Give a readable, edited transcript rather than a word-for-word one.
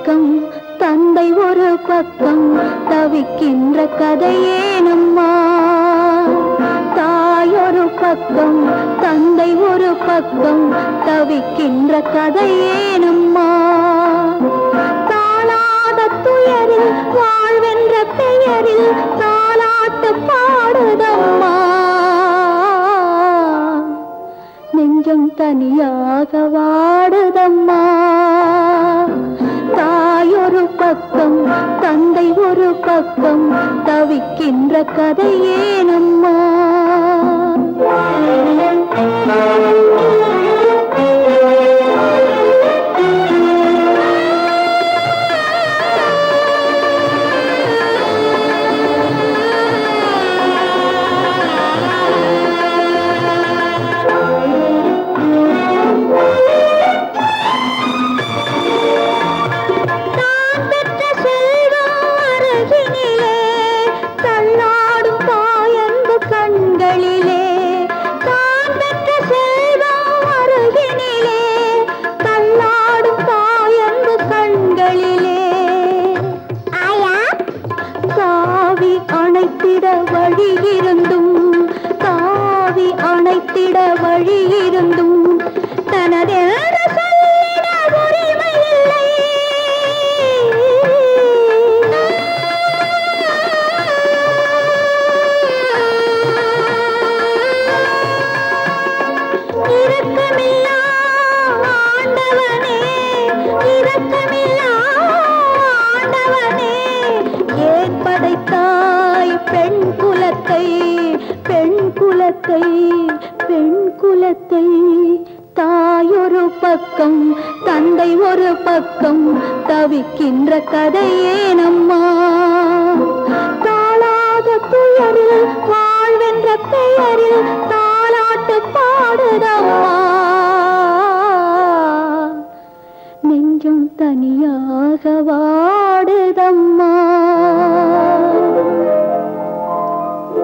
பக்கம் தந்தை ஒரு பக்கம் தவிக்கின்ற கதையேனம்மா. தாயொரு பக்கம் தந்தை ஒரு பக்கம் தவிக்கின்ற கதையேனம்மா. தாளாத துயரில் வாழ்வென்ற பெயரில் தாலாட்டு பாடுதம்மா. நெஞ்சம் தனியாக வாடுதம்மா. தாயொரு பக்கம் தந்தை ஒரு பக்கம் தவிக்கின்ற கதையேனம்மா. காவி அணைத்திட வழி இருந்தும் தனதென சொல்லிட உரிமை இல்லை. இரக்கமில்லா ஆண்டவனே, இரக்கமில்லா ஆண்டவனே, ஏன் படைத்தாய் பெண் குலத்தை, பெண் குலத்தை, பெண் குலத்தை. தாயொரு பக்கம் தந்தை ஒரு பக்கம் தவிக்கின்ற கதையேனம்மா. தாளாத துயரில் வாழ்வென்ற பெயரில் தாலாட்டு பாடுதம்மா. நெஞ்சம் தனியாக வாடுதம்மா.